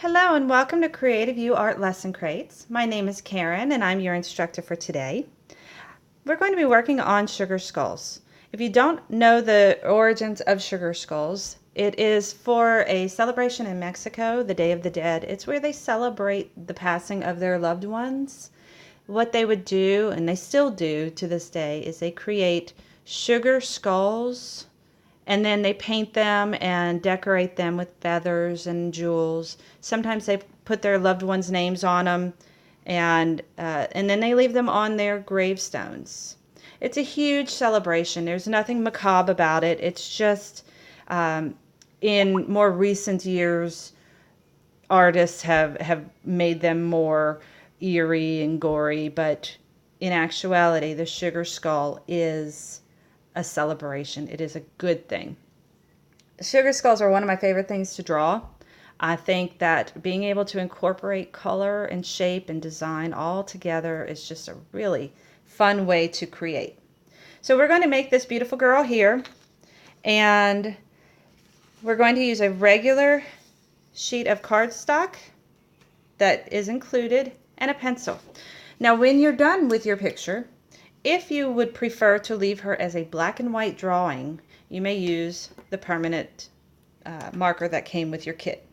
Hello and welcome to Creative U Art Lesson Crates. My name is Karen and I'm your instructor for today. We're going to be working on sugar skulls. If you don't know the origins of sugar skulls, it is for a celebration in Mexico, the Day of the Dead. It's where they celebrate the passing of their loved ones. What they would do, and they still do to this day, is they create sugar skulls and then they paint them and decorate them with feathers and jewels. Sometimes they put their loved ones' names on them, and then they leave them on their gravestones. It's a huge celebration. There's nothing macabre about it. It's just in more recent years, artists have made them more eerie and gory, but in actuality, the sugar skull is a celebration. It is a good thing. Sugar skulls are one of my favorite things to draw. I think that being able to incorporate color and shape and design all together is just a really fun way to create. So we're going to make this beautiful girl here, and we're going to use a regular sheet of cardstock that is included and a pencil. Now when you're done with your picture, if you would prefer to leave her as a black and white drawing, you may use the permanent marker that came with your kit.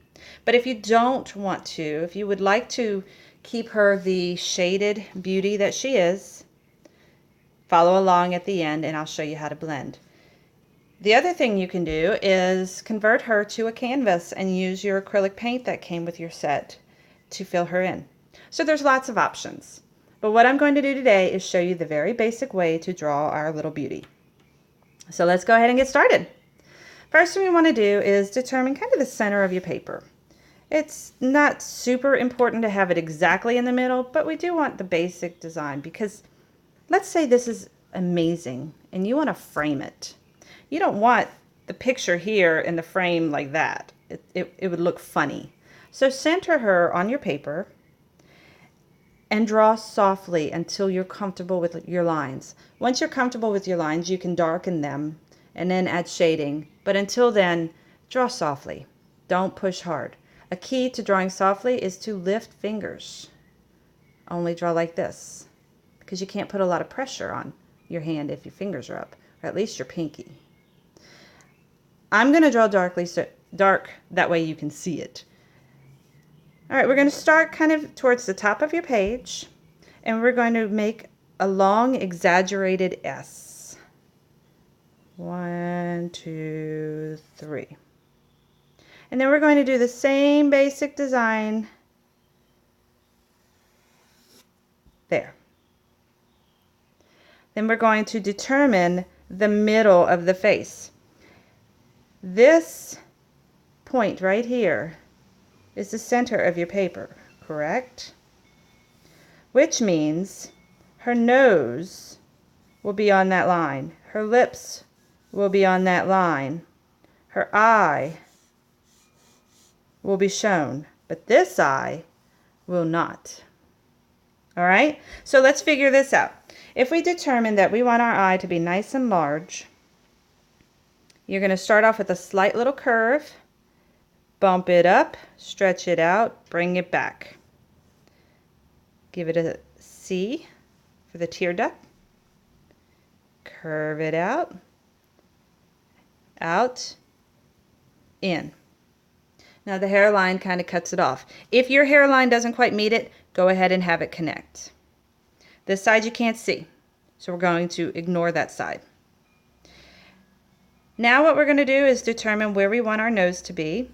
But if you don't want to, if you would like to keep her the shaded beauty that she is, follow along at the end and I'll show you how to blend. The other thing you can do is convert her to a canvas and use your acrylic paint that came with your set to fill her in. So there's lots of options. But what I'm going to do today is show you the very basic way to draw our little beauty. So let's go ahead and get started. First thing we want to do is determine kind of the center of your paper. It's not super important to have it exactly in the middle, but we do want the basic design because let's say this is amazing and you want to frame it. You don't want the picture here in the frame like that. It would look funny. So center her on your paper and draw softly until you're comfortable with your lines. Once you're comfortable with your lines, you can darken them and then add shading. But until then, draw softly. Don't push hard. A key to drawing softly is to lift fingers. Only draw like this, because you can't put a lot of pressure on your hand if your fingers are up, or at least your pinky. I'm going to draw darkly, so dark, that way you can see it. All right, we're going to start kind of towards the top of your page, and we're going to make a long exaggerated S. 1, 2, 3. And then we're going to do the same basic design there. Then we're going to determine the middle of the face. This point right here is the center of your paper, correct? Which means her nose will be on that line. Her lips will be on that line. Her eye will be shown, but this eye will not. All right? So let's figure this out. If we determine that we want our eye to be nice and large, you're going to start off with a slight little curve. Bump it up, stretch it out, bring it back. Give it a C for the tear duct. Curve it out, in. Now the hairline kind of cuts it off. If your hairline doesn't quite meet it, go ahead and have it connect. This side you can't see, so we're going to ignore that side. Now what we're going to do is determine where we want our nose to be.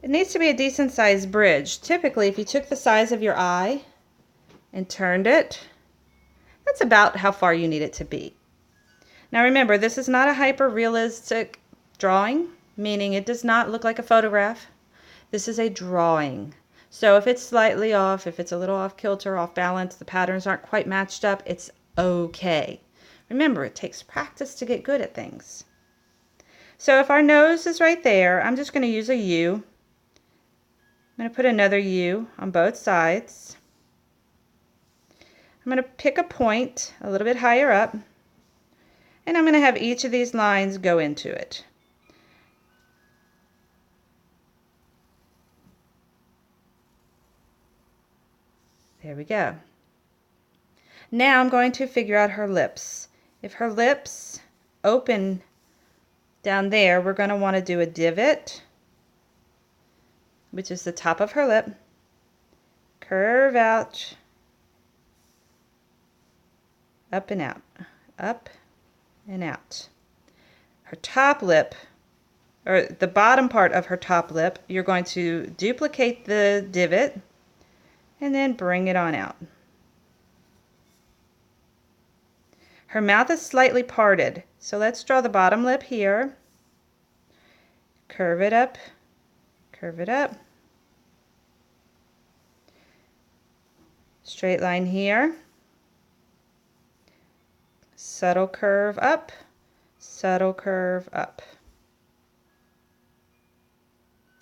It needs to be a decent sized bridge. Typically, if you took the size of your eye and turned it, that's about how far you need it to be. Now remember, this is not a hyper-realistic drawing, meaning it does not look like a photograph. This is a drawing. So if it's slightly off, if it's a little off kilter, off balance, the patterns aren't quite matched up, it's okay. Remember, it takes practice to get good at things. So if our nose is right there, I'm just going to use a U. I'm going to put another U on both sides. I'm going to pick a point a little bit higher up, and I'm going to have each of these lines go into it. There we go. Now I'm going to figure out her lips. If her lips open down there, we're going to want to do a divot, which is the top of her lip. Curve out, up and out, up and out. Her top lip, or the bottom part of her top lip, you're going to duplicate the divot and then bring it on out. Her mouth is slightly parted, so let's draw the bottom lip here. Curve it up, curve it up. Straight line here. Subtle curve up, subtle curve up.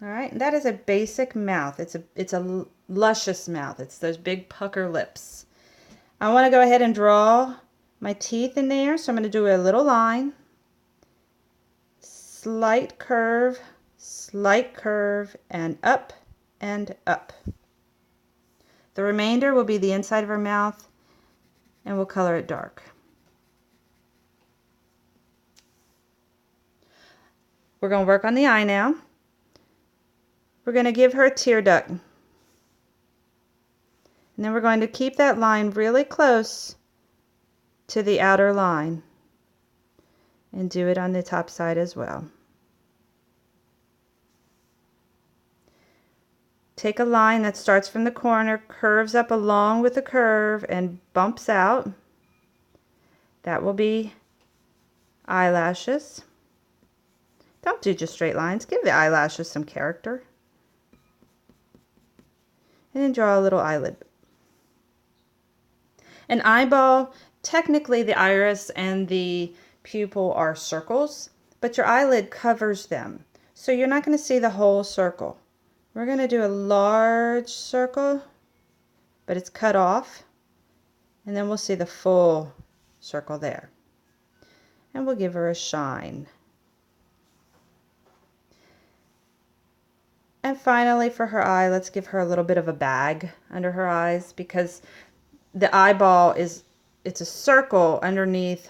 All right, that is a basic mouth. It's a luscious mouth. It's those big pucker lips. I want to go ahead and draw my teeth in there, so I'm going to do a little line, slight curve, and up and up. The remainder will be the inside of her mouth, and we'll color it dark. We're going to work on the eye now. We're going to give her a tear duct. And then we're going to keep that line really close to the outer line and do it on the top side as well. Take a line that starts from the corner, curves up along with the curve, and bumps out. That will be eyelashes. Don't do just straight lines. Give the eyelashes some character. And then draw a little eyelid. An eyeball, technically the iris and the pupil are circles, but your eyelid covers them. So you're not going to see the whole circle. We're going to do a large circle, but it's cut off. And then we'll see the full circle there. And we'll give her a shine. And finally, for her eye, let's give her a little bit of a bag under her eyes, because the eyeball it's a circle underneath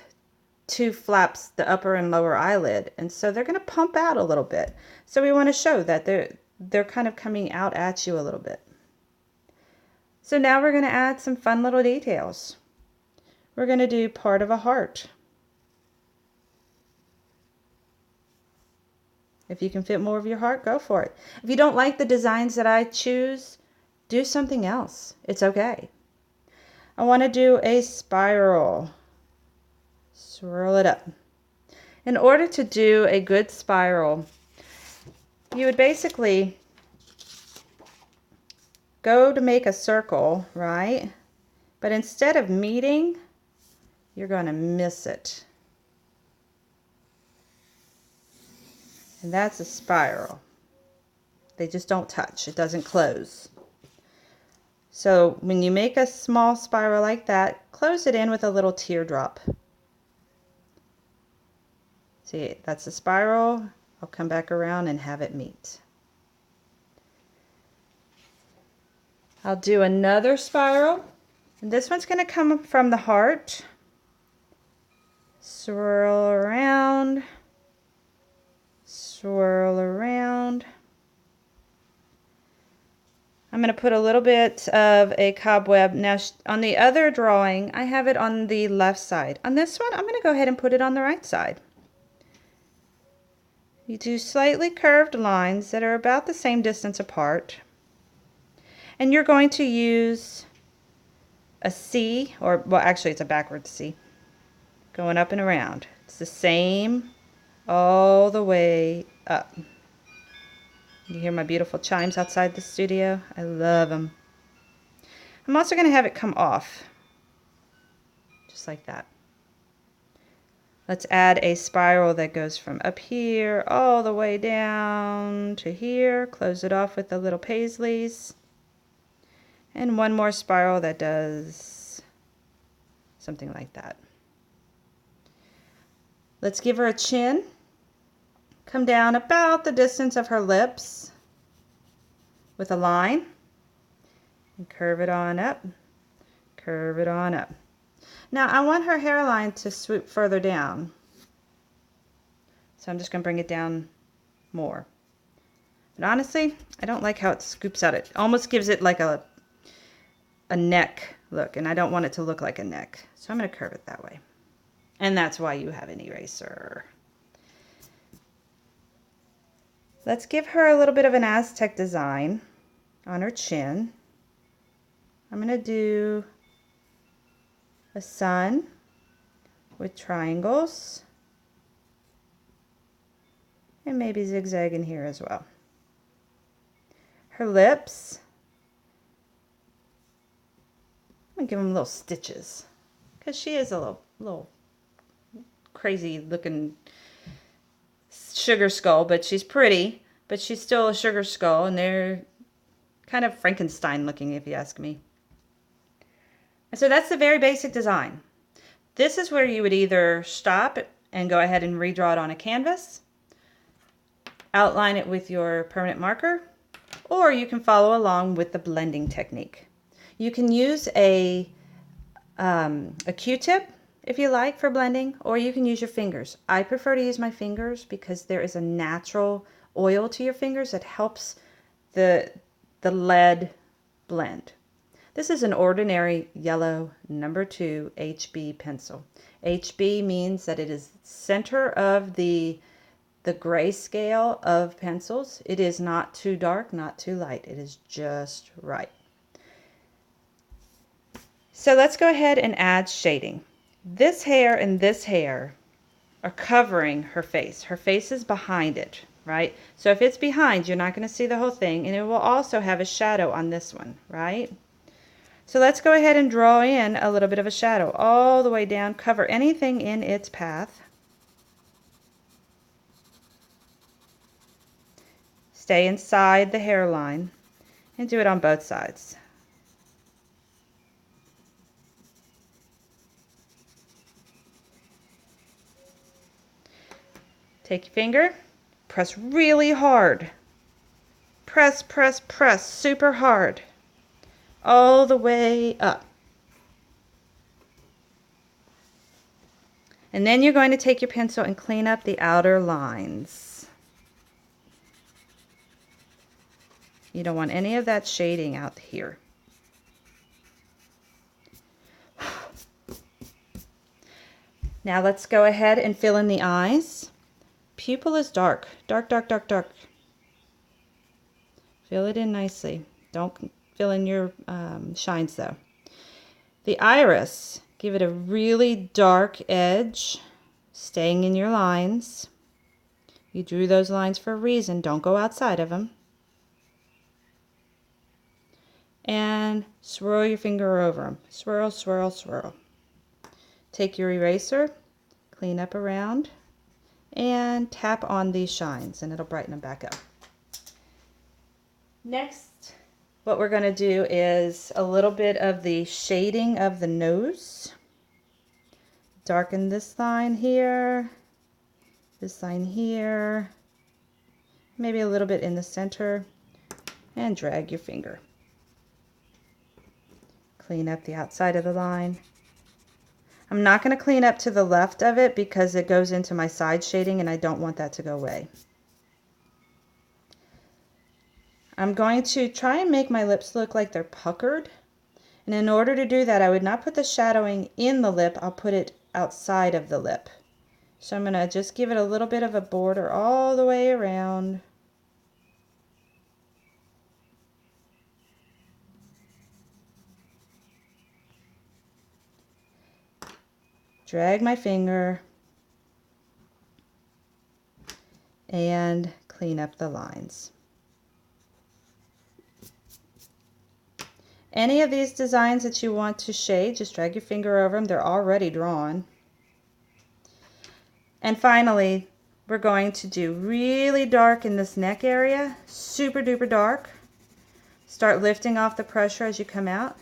two flaps, the upper and lower eyelid, and so they're going to pump out a little bit. So we want to show that they're kind of coming out at you a little bit. So now we're going to add some fun little details. We're going to do part of a heart. If you can fit more of your heart, go for it. If you don't like the designs that I choose, do something else. It's okay. I want to do a spiral. Swirl it up. In order to do a good spiral, you would basically go to make a circle, right? But instead of meeting, you're going to miss it. And that's a spiral. They just don't touch. It doesn't close. So when you make a small spiral like that, close it in with a little teardrop. See, that's a spiral. I'll come back around and have it meet. I'll do another spiral. And this one's going to come from the heart. Swirl around. Swirl around. I'm going to put a little bit of a cobweb. Now on the other drawing, I have it on the left side. On this one, I'm going to go ahead and put it on the right side. You do slightly curved lines that are about the same distance apart. And you're going to use a C, or well, actually it's a backwards C, going up and around. It's the same all the way up. You hear my beautiful chimes outside the studio? I love them. I'm also going to have it come off, just like that. Let's add a spiral that goes from up here all the way down to here. Close it off with the little paisleys. And one more spiral that does something like that. Let's give her a chin. Come down about the distance of her lips with a line and curve it on up. Curve it on up. Now I want her hairline to swoop further down. So I'm just going to bring it down more. But honestly, I don't like how it scoops out. It almost gives it like a neck look, and I don't want it to look like a neck. So I'm going to curve it that way. And that's why you have an eraser. Let's give her a little bit of an Aztec design on her chin. I'm going to do a sun with triangles and maybe zigzag in here as well. Her lips, I'm going to give them little stitches because she is a little crazy looking sugar skull, but she's pretty, but she's still a sugar skull, and they're kind of Frankenstein looking if you ask me. And so that's the very basic design. This is where you would either stop and go ahead and redraw it on a canvas, outline it with your permanent marker, or you can follow along with the blending technique. You can use a Q-tip if you like for blending, or you can use your fingers. I prefer to use my fingers because there is a natural oil to your fingers that helps the lead blend. This is an ordinary yellow number 2 HB pencil. HB means that it is center of the gray scale of pencils. It is not too dark, not too light. It is just right. So let's go ahead and add shading. This hair and this hair are covering her face. Her face is behind it, right? So if it's behind, you're not going to see the whole thing, and it will also have a shadow on this one, right? So let's go ahead and draw in a little bit of a shadow all the way down, cover anything in its path. Stay inside the hairline and do it on both sides. Take your finger, press really hard. Press, press, press super hard. All the way up. And then you're going to take your pencil and clean up the outer lines. You don't want any of that shading out here. Now let's go ahead and fill in the eyes. Pupil is dark. Dark, dark, dark, dark. Fill it in nicely. Don't fill in your shines though. The iris, give it a really dark edge, staying in your lines. You drew those lines for a reason. Don't go outside of them. And swirl your finger over them. Swirl, swirl, swirl. Take your eraser, clean up around, and tap on these shines, and it'll brighten them back up. Next, what we're going to do is a little bit of the shading of the nose. Darken this line here, this line here, maybe a little bit in the center, and drag your finger. Clean up the outside of the line. I'm not going to clean up to the left of it because it goes into my side shading and I don't want that to go away. I'm going to try and make my lips look like they're puckered. And in order to do that, I would not put the shadowing in the lip, I'll put it outside of the lip. So I'm going to just give it a little bit of a border all the way around. Drag my finger and clean up the lines. Any of these designs that you want to shade, just drag your finger over them. They're already drawn. And finally, we're going to do really dark in this neck area, super duper dark. Start lifting off the pressure as you come out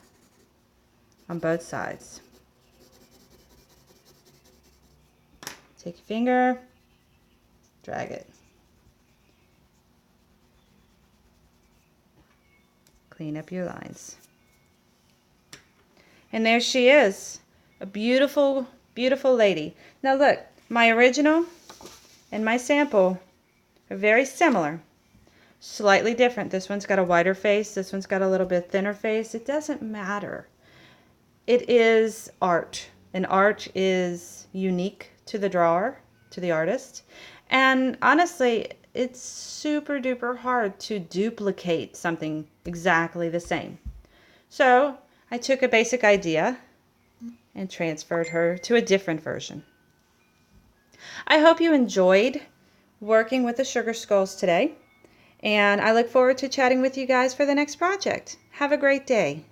on both sides. Take your finger, drag it. Clean up your lines. And there she is, a beautiful, beautiful lady. Now look, my original and my sample are very similar, slightly different. This one's got a wider face, this one's got a little bit thinner face. It doesn't matter. It is art, and art is unique to the drawer, to the artist. And honestly, it's super duper hard to duplicate something exactly the same. So I took a basic idea and transferred her to a different version. I hope you enjoyed working with the sugar skulls today, and I look forward to chatting with you guys for the next project. Have a great day.